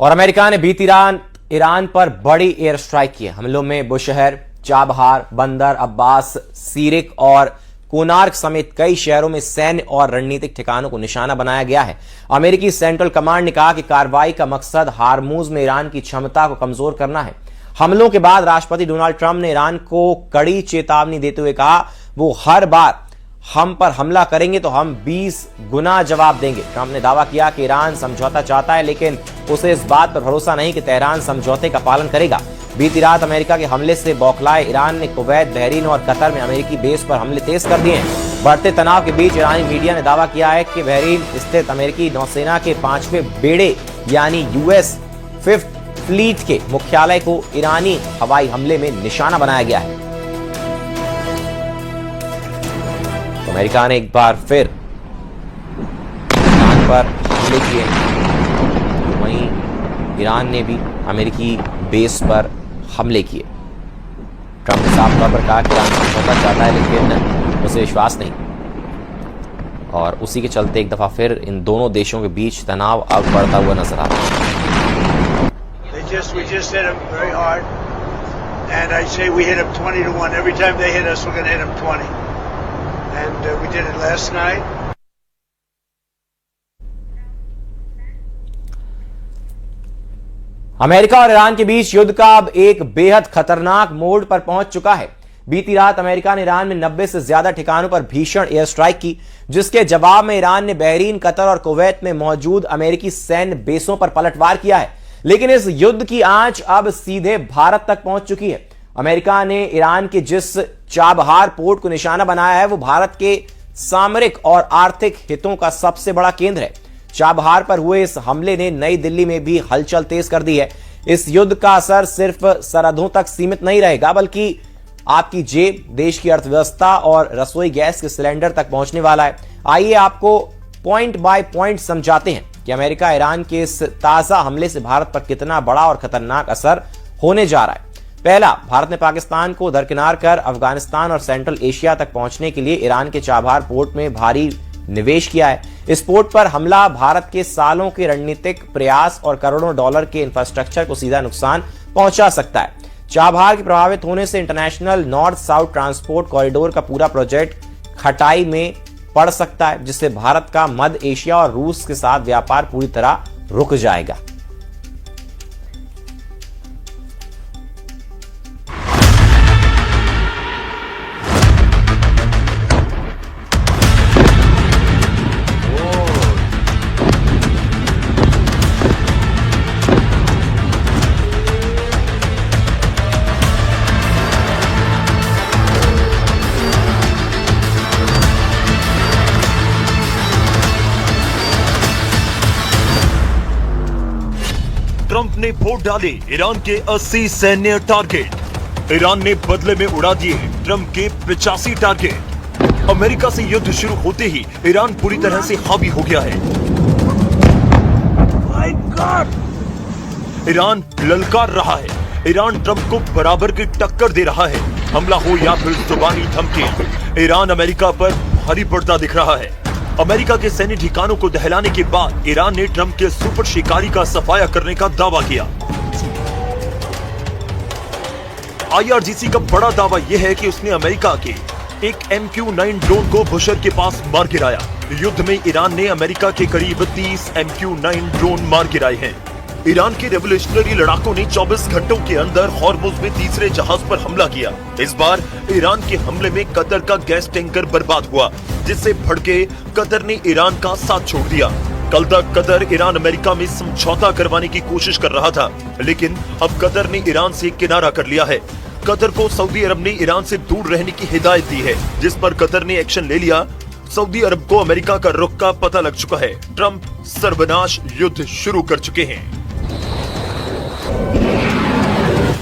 और अमेरिका ने बीती रात ईरान पर बड़ी एयर स्ट्राइक की है। हमलों में बुशहर, चाबहार, बंदर अब्बास, सीरिक और कोनार्क समेत कई शहरों में सैन्य और रणनीतिक ठिकानों को निशाना बनाया गया है। अमेरिकी सेंट्रल कमांड ने कहा कि कार्रवाई का मकसद हार्मूज में ईरान की क्षमता को कमजोर करना है। हमलों के बाद राष्ट्रपति डोनाल्ड ट्रंप ने ईरान को कड़ी चेतावनी देते हुए कहा, वो हर बार हम पर हमला करेंगे तो हम 20 गुना जवाब देंगे। ट्रंप ने दावा किया कि ईरान समझौता चाहता है, लेकिन उसे इस बात पर भरोसा नहीं कि तेहरान समझौते का पालन करेगा। बीती रात अमेरिका के हमले से बौखलाए ईरान ने कुवैत, बहरीन और कतर में अमेरिकी बेस पर हमले तेज कर दिए हैं। बढ़ते तनाव के बीच ईरानी मीडिया ने दावा किया है कि बहरीन स्थित अमेरिकी नौसेना के 5वें बेड़े यानी US 5th फ्लीट के मुख्यालय को ईरानी हवाई हमले में निशाना बनाया गया है। अमेरिका ने एक बार फिर ईरान पर हमले किए, वहीं ईरान ने भी अमेरिकी बेस पर हमले किए। ट्रंप ने साफ तौर पर कहा कि ईरान समझौता चाहता है, लेकिन उसे विश्वास नहीं, और उसी के चलते एक दफा फिर इन दोनों देशों के बीच तनाव अब बढ़ता हुआ नजर आ रहा है। We just hit them very hard, and I say we hit them 20-1. Every time they hit us, we're going to hit them 20. And we did it last night. America और ईरान के बीच युद्ध का अब एक बेहद खतरनाक मोड़ पर पहुंच चुका है। बीती रात अमेरिका ने ईरान में 90 से ज्यादा ठिकानों पर भीषण एयर स्ट्राइक की, जिसके जवाब में ईरान ने बहरीन, कतर और कुवैत में मौजूद अमेरिकी सैन्य बेसों पर पलटवार किया है। लेकिन इस युद्ध की आंच अब सीधे भारत तक पहुंच चुकी है। अमेरिका ने ईरान के जिस चाबहार पोर्ट को निशाना बनाया है, वो भारत के सामरिक और आर्थिक हितों का सबसे बड़ा केंद्र है। चाबहार पर हुए इस हमले ने नई दिल्ली में भी हलचल तेज कर दी है। इस युद्ध का असर सिर्फ सरहदों तक सीमित नहीं रहेगा, बल्कि आपकी जेब, देश की अर्थव्यवस्था और रसोई गैस के सिलेंडर तक पहुंचने वाला है। आइए आपको पॉइंट बाय पॉइंट समझाते हैं कि अमेरिका ईरान के इस ताजा हमले से भारत पर कितना बड़ा और खतरनाक असर होने जा रहा है। पहला, भारत ने पाकिस्तान को दरकिनार कर अफगानिस्तान और सेंट्रल एशिया तक पहुंचने के लिए ईरान के चाबहार पोर्ट में भारी निवेश किया है। इस पोर्ट पर हमला भारत के सालों के रणनीतिक प्रयास और करोड़ों डॉलर के इंफ्रास्ट्रक्चर को सीधा नुकसान पहुंचा सकता है। चाबहार के प्रभावित होने से international north south transport corridor का पूरा प्रोजेक्ट खटाई में पड़ सकता है, जिससे भारत का मध्य एशिया और रूस के साथ व्यापार पूरी तरह रुक जाएगा। ट्रंप ने फोड़ डाले ईरान के 80 सैन्य टारगेट। ईरान ने बदले में उड़ा दिए ट्रंप के 85 टारगेट। अमेरिका से युद्ध शुरू होते ही ईरान पूरी तरह से हावी हो गया है। ईरान ललकार रहा है। ईरान ट्रंप को बराबर की टक्कर दे रहा है। हमला हो या फिर जुबानी धमकी, ईरान अमेरिका पर भारी पड़ता दिख रहा है। अमेरिका के सैन्य ठिकानों को दहलाने के बाद ईरान ने ट्रंप के सुपर शिकारी का सफाया करने का दावा किया। IRGC का बड़ा दावा यह है कि उसने अमेरिका के एक MQ-9 ड्रोन को बुशहर के पास मार गिराया। युद्ध में ईरान ने अमेरिका के करीब 30 MQ-9 ड्रोन मार गिराए हैं। ईरान के रेवोल्यूशनरी लड़ाकों ने 24 घंटों के अंदर हॉर्मुज में तीसरे जहाज पर हमला किया। इस बार ईरान के हमले में कतर का गैस टैंकर बर्बाद हुआ, जिससे भड़के कतर ने ईरान का साथ छोड़ दिया। कल तक कतर ईरान अमेरिका में समझौता करवाने की कोशिश कर रहा था, लेकिन अब कतर ने ईरान से किनारा कर लिया है। कतर को सऊदी अरब ने ईरान से दूर रहने की हिदायत दी है, जिस पर कतर ने एक्शन ले लिया। सऊदी अरब को अमेरिका का रुख का पता लग चुका है। ट्रंप सर्वनाश युद्ध शुरू कर चुके हैं।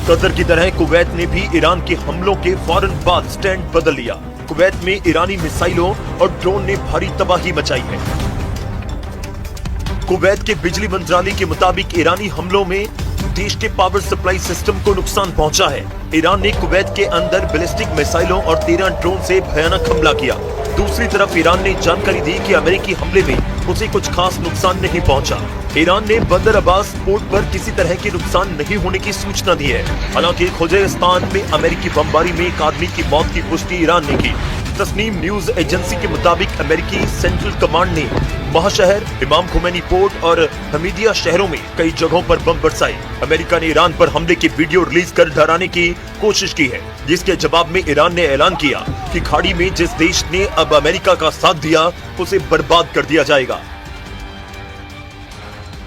कतर की तरह कुवैत ने भी ईरान के हमलों के फौरन बाद स्टैंड बदल लिया। कुवैत में ईरानी मिसाइलों और ड्रोन ने भारी तबाही मचाई है। कुवैत के बिजली मंत्रालय के मुताबिक ईरानी हमलों में देश के पावर सप्लाई सिस्टम को नुकसान पहुंचा है। ईरान ने कुवैत के अंदर बैलिस्टिक मिसाइलों और 13 ड्रोन से भयानक हमला किया। दूसरी तरफ ईरान ने जानकारी दी कि अमेरिकी हमले में उसे कुछ खास नुकसान नहीं पहुंचा। ईरान ने बंदर अब्बास पोर्ट पर किसी तरह के नुकसान नहीं होने की सूचना दी है। हालांकि खुजैस्तान में अमेरिकी बमबारी में एक आदमी की मौत की पुष्टि ईरान ने की। तस्नीम न्यूज एजेंसी के मुताबिक अमेरिकी सेंट्रल कमांड ने महाशहर, इमाम खुमैनी पोर्ट और हमीदिया शहरों में कई जगहों पर बम बरसाए। अमेरिका ने ईरान पर हमले की वीडियो रिलीज कर डराने की कोशिश की है, जिसके जवाब में ईरान ने ऐलान किया कि खाड़ी में जिस देश ने अब अमेरिका का साथ दिया उसे बर्बाद कर दिया जाएगा।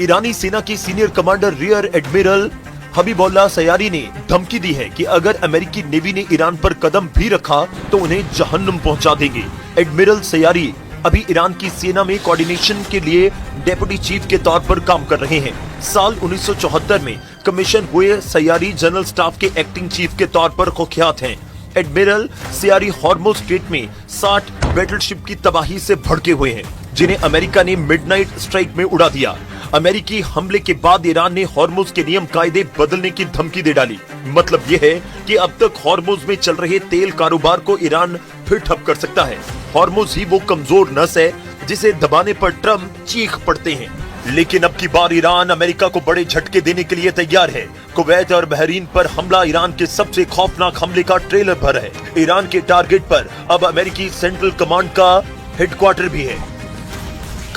ईरानी सेना के senior commander rear admiral Habibullah Sayari ने धमकी दी है कि अगर अमेरिकी नेवी ने ईरान पर कदम भी रखा तो उन्हें जहन्नुम पहुंचा देंगे। एडमिरल सयारी अभी ईरान की सेना में कोऑर्डिनेशन के लिए डेप्यूटी चीफ के तौर पर काम कर रहे हैं। साल 1974 में कमीशन हुए सयारी जनरल स्टाफ के एक्टिंग चीफ के तौर पर कुख्यात हैं। एडमिरल सयारी हॉर्मुज स्ट्रेट में 60 बैटलशिप की तबाही से भड़के हुए हैं, जिन्हें अमेरिका ने मिडनाइट स्ट्राइक में उड़ा दिया। अमेरिकी हमले के बाद ईरान ने हॉर्मुज के नियम कायदे बदलने की धमकी दे डाली। मतलब यह है कि अब तक हॉर्मुज में चल रहे तेल कारोबार को ईरान फिर ठप कर सकता है। हॉर्मुज ही वो कमजोर नस है जिसे दबाने पर ट्रम्प चीख पड़ते हैं। लेकिन अब की बार ईरान अमेरिका को बड़े झटके देने के लिए तैयार है। कुवैत और बहरीन पर हमला ईरान के सबसे खौफनाक हमले का ट्रेलर भर है। ईरान के टारगेट पर अब अमेरिकी सेंट्रल कमांड का हेडक्वार्टर भी है।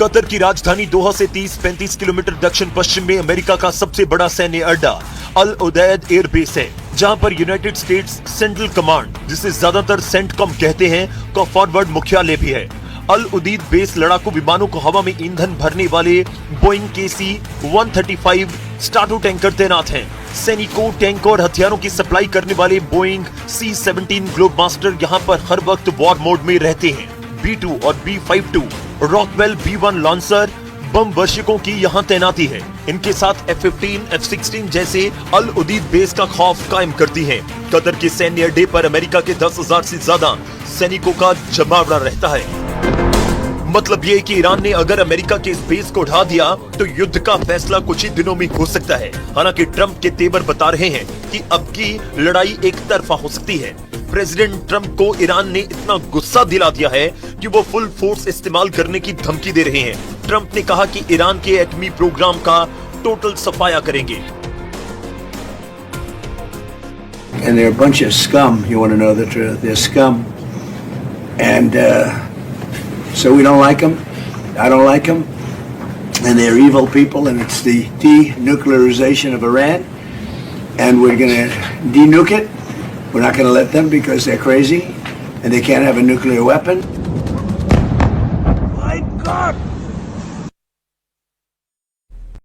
कतर की राजधानी दोहा से 30-35 किलोमीटर दक्षिण पश्चिम में अमेरिका का सबसे बड़ा सैन्य अड्डा अल उदैद एयरबेस है, जहां पर यूनाइटेड स्टेट्स सेंट्रल कमांड, जिसे ज्यादातर सेंटकॉम कहते हैं, का फॉरवर्ड मुख्यालय भी है। अल उदैद बेस लड़ाकू विमानों को हवा में ईंधन भरने वाले बोइंग KC-135 स्ट्राटो टैंकर तैनात हैं। सैनिकों, टैंक और हथियारों की सप्लाई करने वाले बोइंग C-17 ग्लोबमास्टर यहाँ पर हर वक्त वॉर मोड में रहते हैं। B-2 और B-52 रॉकवेल B-1 लॉन्चर बम वर्षकों की यहाँ तैनाती है। इनके साथ F-15, F-16 जैसे अल उदैद बेस का खौफ कायम करती हैं। कतर के सैन्य अड्डे पर अमेरिका के 10,000 से ज्यादा सैनिकों का जमावड़ा रहता है। मतलब ये कि ईरान ने अगर अमेरिका के इस बेस को उठा दिया तो युद्ध का फैसला कुछ ही दिनों में हो सकता है। हालांकि ट्रंप के तेवर बता रहे हैं कि अब की लड़ाई एक तरफा हो सकती है। प्रेसिडेंट ट्रंप को ईरान ने इतना गुस्सा दिला दिया है कि वो फुल फोर्स इस्तेमाल करने की धमकी दे रहे हैं। ट्रंप ने कहा कि ईरान के एटमी प्रोग्राम का टोटल सफाया करेंगे। And they're a bunch of scum, you want to know the truth. They're scum. And so we don't like them. I don't like them. And they're evil people, and it's the denuclearization of Iran. And we're going to denuke it. We're not going to let them because they're crazy and they can't have a nuclear weapon. My God!